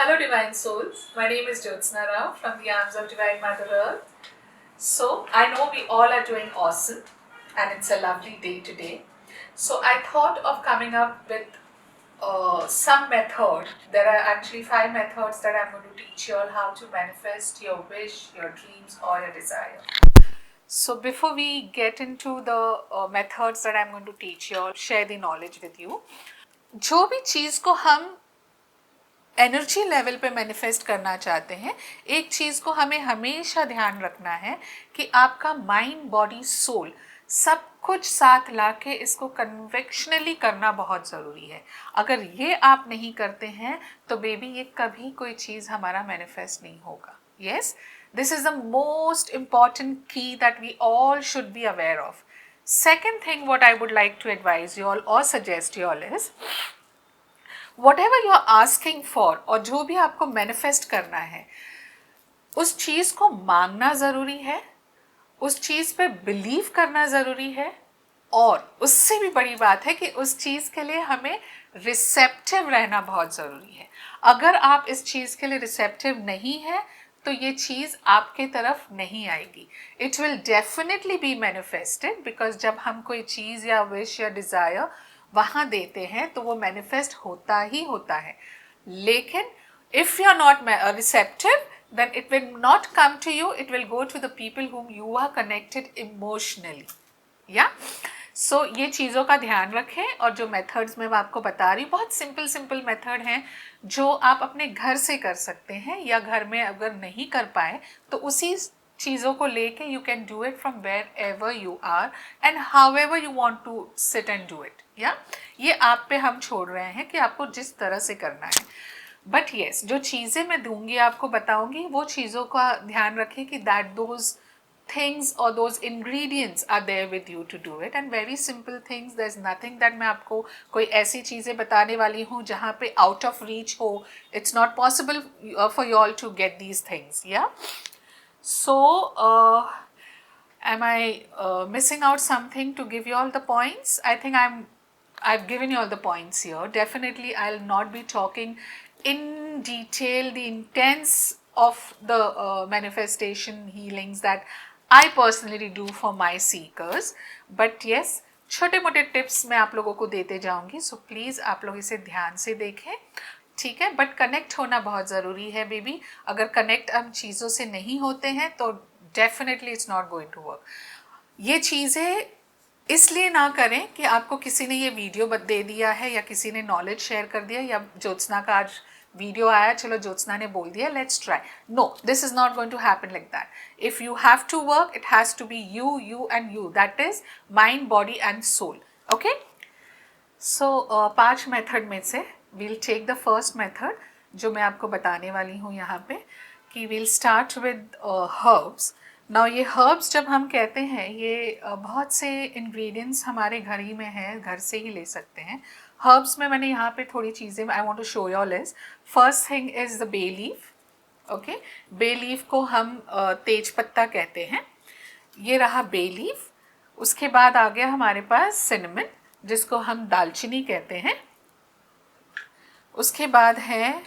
Hello Divine Souls, my name is Jyotsna Rao from the Arms of Divine Mother Earth. So I know we all are doing awesome and it's a lovely day today. So I thought of coming up with some method. There are actually 5 methods that I'm going to teach you all how to manifest your wish, your dreams or your desire. So before we get into the methods that I'm going to teach you all, share the knowledge with you. जो भी चीज़ को हम energy level पे manifest करना चाहते हैं, एक चीज़ को हमें हमेशा ध्यान रखना है कि आपका माइंड बॉडी सोल सब कुछ साथ लाके इसको कन्वेक्शनली करना बहुत ज़रूरी है. अगर ये आप नहीं करते हैं तो बेबी ये कभी कोई चीज़ हमारा मैनिफेस्ट नहीं होगा. Yes, this is the most important key that we all should be aware of. Second thing what I would like to advise you all or suggest you all is whatever you are asking for और जो भी आपको manifest करना है उस चीज़ को मांगना ज़रूरी है, उस चीज़ पे बिलीव करना ज़रूरी है और उससे भी बड़ी बात है कि उस चीज़ के लिए हमें रिसेप्टिव रहना बहुत ज़रूरी है. अगर आप इस चीज़ के लिए रिसेप्टिव नहीं है तो ये चीज़ आपके तरफ नहीं आएगी. It will definitely be manifested because जब हम कोई चीज़ या विश या डिज़ायर वहाँ देते हैं तो वो मैनिफेस्ट होता ही होता है. लेकिन if you are not receptive then it will not come to you, it will go to the people whom you are connected emotionally. So ये चीज़ों का ध्यान रखें. और जो मेथड्स मैं आपको बता रही हूँ बहुत सिंपल मेथड हैं जो आप अपने घर से कर सकते हैं या घर में अगर नहीं कर पाए तो उसी चीज़ों को लेके you can do it from wherever you are and however you want to sit and do it. ये आप पे हम छोड़ रहे हैं कि आपको जिस तरह से करना है. बट येस, जो चीज़ें मैं दूंगी आपको बताऊंगी वो चीज़ों का ध्यान रखें कि दैट दोज थिंग्स और those ingredients are there with you to do it. And very simple things, there is nothing that मैं आपको कोई ऐसी चीज़ें बताने वाली हूँ जहाँ पे आउट ऑफ रीच हो. It's not possible for you all to get these things. So am I missing out something to give you all the points? I think I've given you all the points here. Definitely I'll not be talking in detail the intents of the manifestation healings that I personally do for my seekers. But yes, छोटे मोटे tips मैं आप लोगों को देते जाऊंगी. So please आप लोग इसे ध्यान से देखें, ठीक है. बट कनेक्ट होना बहुत ज़रूरी है बेबी. अगर कनेक्ट हम चीज़ों से नहीं होते हैं तो definitely it's not going to work. ये चीज़ें इसलिए ना करें कि आपको किसी ने ये वीडियो दे दिया है या किसी ने नॉलेज शेयर कर दिया या ज्योत्सना का आज वीडियो आया चलो ज्योत्सना ने बोल दिया let's try. No, this is not going to happen like that. If you have to work it has to be you and you, that is mind body and soul. Okay, so 5 method में से we'll take the first method जो मैं आपको बताने वाली हूँ यहाँ पे कि we'll start with herbs. Now ये हर्ब्स जब हम कहते हैं ये बहुत से इंग्रेडिएंट्स हमारे घर ही में हैं, घर से ही ले सकते हैं. हर्ब्स में मैंने यहाँ पे थोड़ी चीज़ें I want to show you all is. First thing is the bay leaf. Okay, bay leaf को हम तेज पत्ता कहते हैं. ये रहा बे लीफ. उसके बाद आ गया हमारे पास सिनेमन जिसको हम दालचीनी कहते हैं. उसके बाद है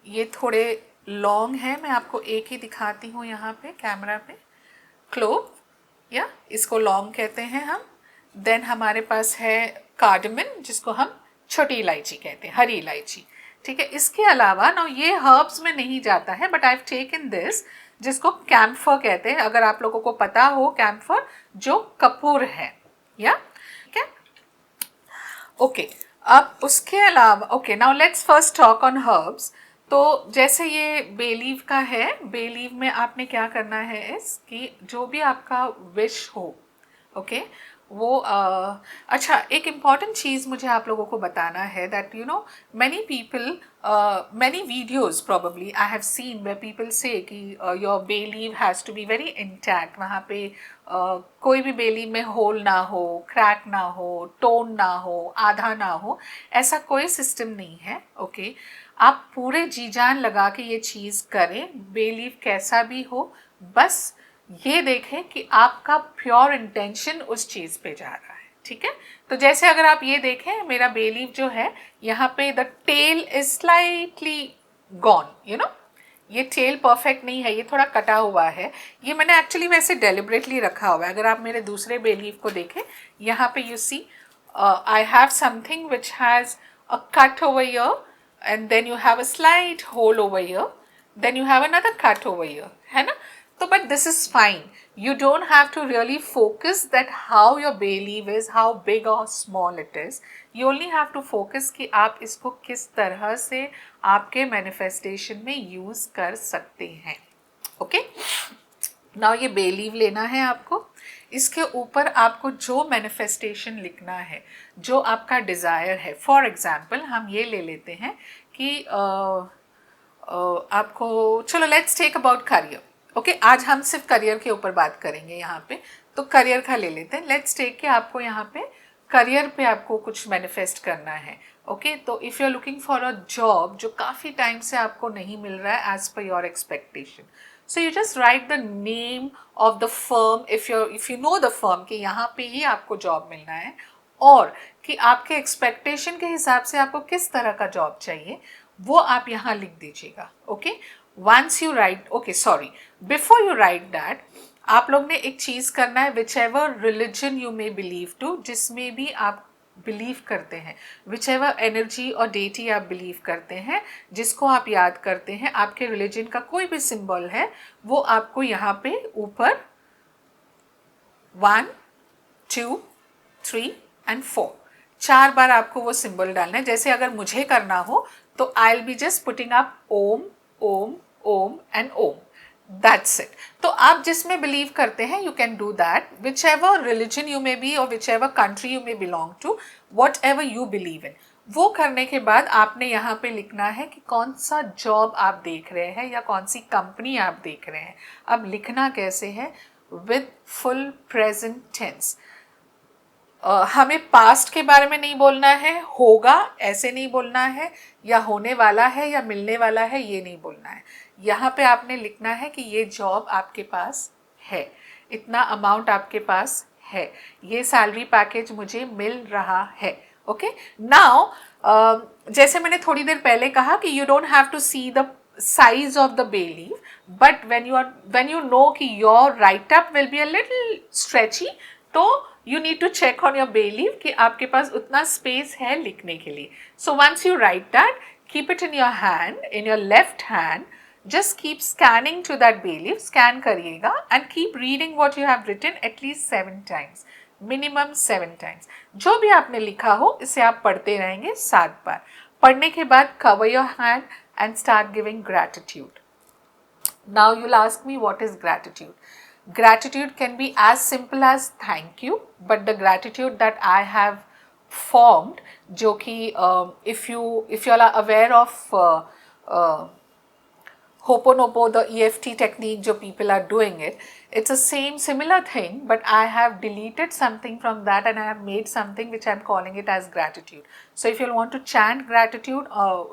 ये थोड़े लॉन्ग है, मैं आपको एक ही दिखाती हूँ यहाँ पे कैमरा पे. क्लोव या इसको लॉन्ग कहते हैं हम. देन हमारे पास है कार्डमन जिसको हम छोटी इलायची कहते हैं, हरी इलायची, ठीक है. इसके अलावा ना ये हर्ब्स में नहीं जाता है but I have taken this जिसको कैम्फर कहते हैं. अगर आप लोगों को पता हो कैम्फर जो कपूर है, ठीक है. ओके, अब उसके अलावा okay now let's first talk on herbs. तो जैसे ये बे लीफ का है, बे लीफ में आपने क्या करना है कि जो भी आपका विश हो, ओके, वो अच्छा एक इम्पॉर्टेंट चीज़ मुझे आप लोगों को बताना है that you know many people many videos probably I have seen where people say कि your bay leaf has to be very intact. वहाँ पे कोई भी बे लीफ में होल ना हो, क्रैक ना हो, टोन ना हो, आधा ना हो, ऐसा कोई सिस्टम नहीं है. ओके, आप पूरे जी जान लगा के ये चीज़ करें. बे लीफ कैसा भी हो, बस ये देखें कि आपका प्योर इंटेंशन उस चीज़ पे जा रहा है. ठीक है। तो जैसे अगर आप ये देखें, मेरा बे लीफ जो है यहाँ पे the tail is slightly gone, you know, ये टेल परफेक्ट नहीं है, ये थोड़ा कटा हुआ है। ये मैंने एक्चुअली वैसे डेलिबरेटली रखा हुआ है। अगर आप मेरे दूसरे बे लीफ को देखें, यहाँ पे you see I have something which has a cut over here and then you have a slight hole over here, then you have another cut over here, है ना। तो but this is fine, you don't have to really focus that how your bay leaf is, how big or small it is. You only have to focus कि आप इसको किस तरह से आपके manifestation में use कर सकते हैं। ओके, नाउ ये बे लीव लेना है आपको, इसके ऊपर आपको जो मैनिफेस्टेशन लिखना है, जो आपका डिज़ायर है। फॉर एग्जाम्पल हम ये ले लेते हैं कि आपको, चलो let's take about career. Okay, आज हम सिर्फ करियर के ऊपर बात करेंगे यहाँ पे, तो करियर का ले लेते हैं। लेट्स टेक के आपको यहाँ पे करियर पे आपको कुछ मैनिफेस्ट करना है। ओके, तो if you are looking for a job जो काफ़ी टाइम से आपको नहीं मिल रहा है as per your expectation, so you just write the name of the firm if you know the firm कि यहाँ पे ही आपको जॉब मिलना है, और कि आपके एक्सपेक्टेशन के हिसाब से आपको किस तरह का जॉब चाहिए वो आप यहाँ लिख दीजिएगा। Okay, once you write, okay sorry, before you write that आप लोग ने एक चीज़ करना है, whichever religion you may believe to, जिसमें भी आप बिलीव करते हैं, विच एवर एनर्जी और डेटी आप बिलीव करते हैं, जिसको आप याद करते हैं, आपके रिलीजन का कोई भी सिंबल है, वो आपको यहाँ पे ऊपर 1 2 3 and 4 4 बार आपको वो सिंबल डालना है। जैसे अगर मुझे करना हो तो I will be just putting up Om Om Om and Om, that's it. तो आप जिसमें बिलीव करते हैं you can do that, whichever religion you may be और whichever country you may belong to, whatever you believe in. वो करने के बाद आपने यहाँ पे लिखना है कि कौन सा जॉब आप देख रहे हैं या कौन सी कंपनी आप देख रहे हैं। अब लिखना कैसे है, विद फुल प्रेजेंट टेंस। हमें पास्ट के बारे में नहीं बोलना है, होगा ऐसे नहीं बोलना है, या होने वाला है या मिलने वाला है ये नहीं बोलना है। यहाँ पे आपने लिखना है कि ये जॉब आपके पास है, इतना अमाउंट आपके पास है, ये सैलरी पैकेज मुझे मिल रहा है। ओके, नाउ जैसे मैंने थोड़ी देर पहले कहा कि you don't have to see the size of the bay leaf, but when you know कि your write up will be a little stretchy, तो you need to check on your bay leaf कि आपके पास उतना space है लिखने के लिए। So once you write that, keep it in your hand, in your left hand, just keep scanning to that bay leaf, scan करिएगा and keep reading what you have written at least 7 times, minimum 7 times। जो भी आपने लिखा हो इसे आप पढ़ते रहेंगे 7 बार। पढ़ने के बाद cover your hand and start giving gratitude. Now you'll ask me, what is gratitude? Gratitude can be as simple as thank you, but the gratitude that I have formed, जो कि if you all are aware of Ho'oponopo, the EFT technique, जो people are doing it, it's a similar thing, but I have deleted something from that and I have made something which I'm calling it as gratitude. So if you want to chant gratitude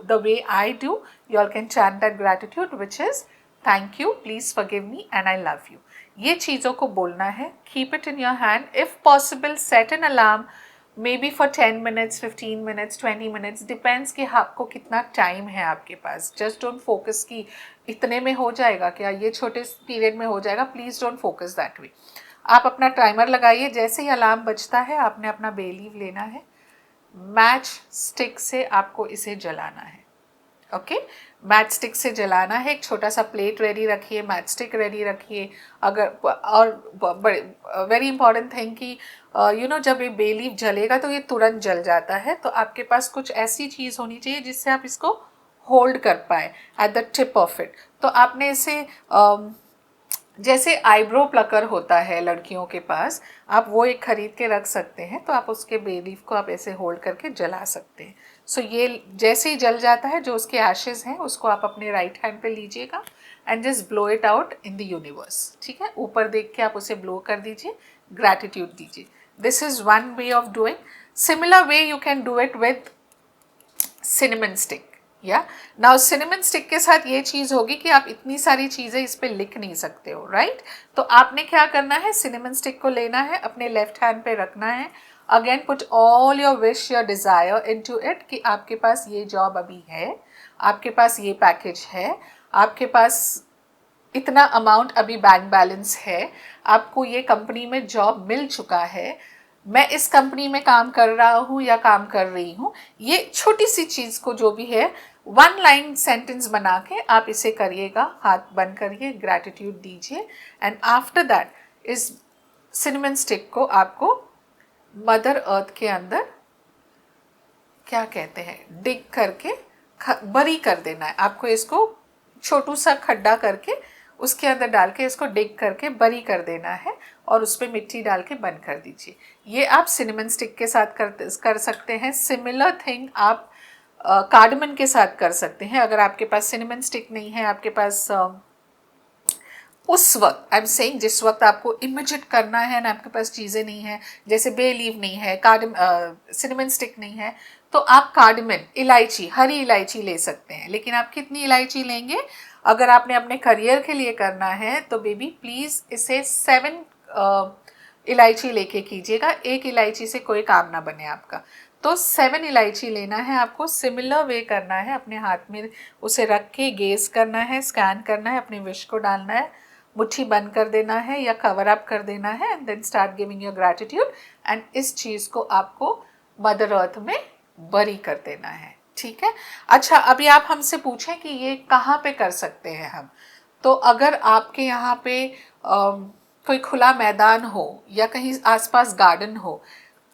the way I do, you all can chant that gratitude, which is thank you, please forgive me and I love you. ये चीज़ों को बोलना है, keep it in your hand, if possible set an alarm, maybe for 10 minutes, 15 minutes, 20 minutes, depends कि आपको कितना time है आपके पास। जस्ट डोंट फोकस कि इतने में हो जाएगा क्या, ये छोटे पीरियड में हो जाएगा, please don't focus that way. आप अपना टाइमर लगाइए, जैसे ही अलार्म बजता है आपने अपना बे लीफ लेना है, मैच स्टिक से आपको इसे जलाना है। ओके, मैच स्टिक से जलाना है। एक छोटा सा प्लेट रेडी रखिए, मैच स्टिक रेडी रखिए। अगर और वेरी इंपॉर्टेंट थिंग कि यू नो जब ये बे लीफ जलेगा तो ये तुरंत जल जाता है, तो आपके पास कुछ ऐसी चीज़ होनी चाहिए जिससे आप इसको होल्ड कर पाए at the tip of it. तो आपने इसे जैसे आईब्रो प्लकर होता है लड़कियों के पास, आप वो एक खरीद के रख सकते हैं, तो आप उसके बे लीफ को आप ऐसे होल्ड करके जला सकते हैं। सो ये जैसे ही जल जाता है, जो उसके एशेज़ हैं उसको आप अपने राइट हैंड पे लीजिएगा and just blow it out in the universe. ठीक है, ऊपर देख के आप उसे ब्लो कर दीजिए, ग्रैटिट्यूड दीजिए। This is one way of doing. Similar way you can do it with cinnamon stick. या नाउ सिनेमन स्टिक के साथ ये चीज़ होगी कि आप इतनी सारी चीज़ें इस पे लिख नहीं सकते हो, राइट? तो आपने क्या करना है, सिनेमन स्टिक को लेना है, अपने लेफ्ट हैंड पे रखना है, again put all your wish, your desire into it कि आपके पास ये जॉब अभी है, आपके पास ये पैकेज है, आपके पास इतना अमाउंट अभी बैंक बैलेंस है, आपको ये कंपनी में जॉब मिल चुका है, मैं इस कंपनी में काम कर रहा हूँ या काम कर रही हूँ। ये छोटी सी चीज़ को जो भी है 1 लाइन सेंटेंस बना के आप इसे करिएगा, हाथ बंद करिए, ग्रैटिट्यूड दीजिए, एंड आफ्टर दैट इस सिनेमन स्टिक को आपको मदर अर्थ के अंदर क्या कहते हैं डिग करके बरी कर देना है। आपको इसको छोटू सा खड्डा करके उसके अंदर डाल के इसको डिग करके बरी कर देना है और उस पर मिट्टी डाल के बंद कर दीजिए। ये आप सिनेमन स्टिक के साथ कर सकते हैं। सिमिलर थिंग आप कार्डमन के साथ कर सकते हैं। अगर आपके पास सिनेमन स्टिक नहीं है, आपके पास उस वक्त, आई एम सेइंग जिस वक्त आपको इमिजिएट करना है ना, आपके पास चीज़ें नहीं है, जैसे बे लीव नहीं है, सिनेमन स्टिक नहीं है, तो आप कार्डमन, इलायची, हरी इलायची ले सकते हैं। लेकिन आप कितनी इलायची लेंगे? अगर आपने अपने करियर के लिए करना है तो बेबी प्लीज़ इसे 7 इलायची लेके कीजिएगा। 1 इलायची से कोई काम ना बने आपका, तो 7 इलायची लेना है आपको। सिमिलर वे करना है, अपने हाथ में उसे रख के गेज करना है, स्कैन करना है, अपने विश को डालना है, मुट्ठी बंद कर देना है या कवर अप कर देना है, and then start giving your gratitude, and इस चीज़ को आपको मदर अर्थ में बरी कर देना है। ठीक है। अच्छा, अभी आप हमसे पूछें कि ये कहाँ पे कर सकते हैं हम, तो अगर आपके यहाँ पे कोई खुला मैदान हो या कहीं आसपास गार्डन हो,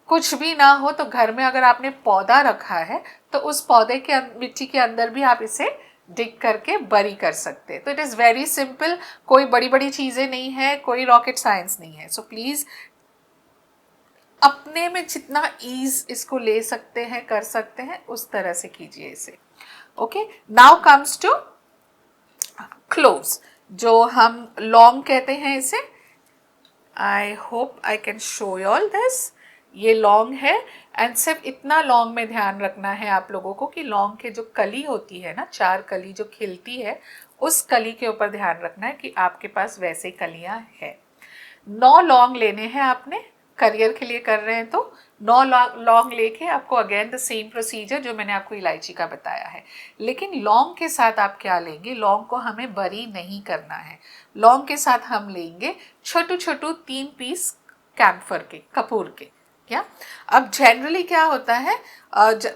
कुछ भी ना हो तो घर में अगर आपने पौधा रखा है तो उस पौधे के मिट्टी के अंदर भी आप इसे डिग करके बरी कर सकते हैं। तो इट इज़ वेरी सिंपल, कोई बड़ी बड़ी चीज़ें नहीं है, कोई रॉकेट साइंस नहीं है। सो प्लीज़ अपने में जितना ईज इसको ले सकते हैं, कर सकते हैं, उस तरह से कीजिए इसे। Okay, now comes to cloves, जो हम लौंग कहते हैं इसे। I hope I can show you all this. ये लौंग है, एंड सिर्फ इतना लौंग में ध्यान रखना है आप लोगों को कि लौंग के जो कली होती है ना, 4 कली जो खिलती है, उस कली के ऊपर ध्यान रखना है कि आपके पास वैसे कलियां हैं। 9 लौंग लेने हैं आपने, करियर के लिए कर रहे हैं तो 9 लौंग लेके आपको अगेन द सेम प्रोसीजर जो मैंने आपको इलायची का बताया है। लेकिन लौंग के साथ आप क्या लेंगे? लौंग को हमें बरी नहीं करना है। लौंग के साथ हम लेंगे छोटू छोटू 3 पीस कैम्फर के, कपूर के। क्या अब जनरली क्या होता है,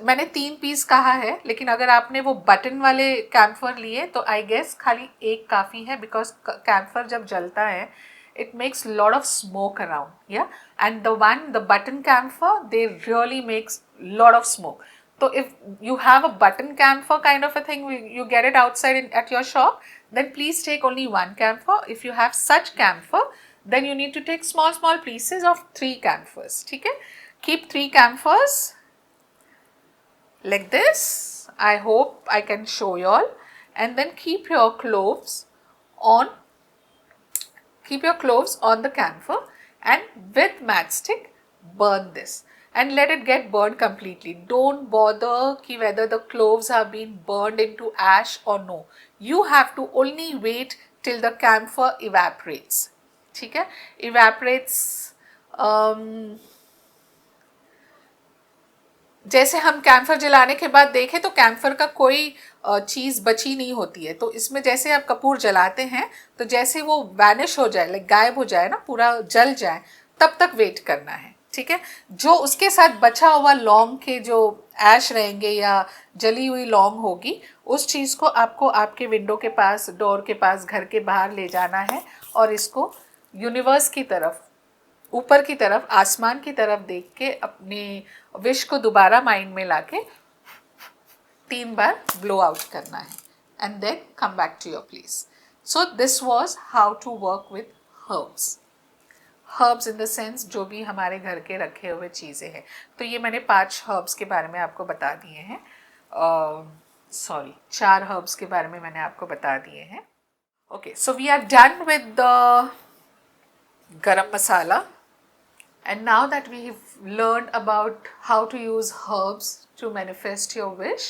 मैंने 3 पीस कहा है, लेकिन अगर आपने वो बटन वाले कैम्फर लिए तो आई गेस खाली एक काफ़ी है, बिकॉज कैम्फर जब जलता है it makes a lot of smoke around, yeah, and the button camphor, they really makes lot of smoke. So if you have a button camphor kind of a thing, you get it outside at your shop, then please take only 1 camphor. If you have such camphor, then you need to take small pieces of 3 camphors. ठीक है, keep 3 camphors like this. I hope I can show you all, and then keep your cloves on the camphor, and with matchstick burn this and let it get burned completely. Don't bother ki whether the cloves have been burned into ash or no. You have to only wait till the camphor evaporates. ठीक है, evaporates जैसे हम camphor जलाने के बाद देखें तो camphor का कोई चीज़ बची नहीं होती है। तो इसमें जैसे आप कपूर जलाते हैं तो जैसे वो वैनिश हो जाए, लाइक गायब हो जाए ना, पूरा जल जाए, तब तक वेट करना है। ठीक है, जो उसके साथ बचा हुआ लौंग के जो ऐश रहेंगे या जली हुई लौंग होगी, उस चीज़ को आपको आपके विंडो के पास, डोर के पास, घर के बाहर ले जाना है और इसको यूनिवर्स की तरफ, ऊपर की तरफ, आसमान की तरफ देख के अपने विश को दोबारा माइंड में लाके 3 बार ब्लो आउट करना है, and then come back to your place. So this was how to work with herbs. Herbs in the sense जो भी हमारे घर के रखे हुए चीज़ें हैं। तो ये मैंने 5 हर्ब्स के बारे में आपको बता दिए हैं, 4 हर्ब्स के बारे में मैंने आपको बता दिए हैं। Okay, so we are done with the garam masala, and now that we have learned about how to use herbs to manifest your wish,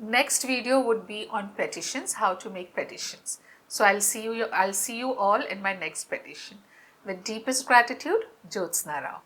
next video would be on petitions, how to make petitions. So I'll see you all in my next petition. With deepest gratitude, Jyotsna Rao.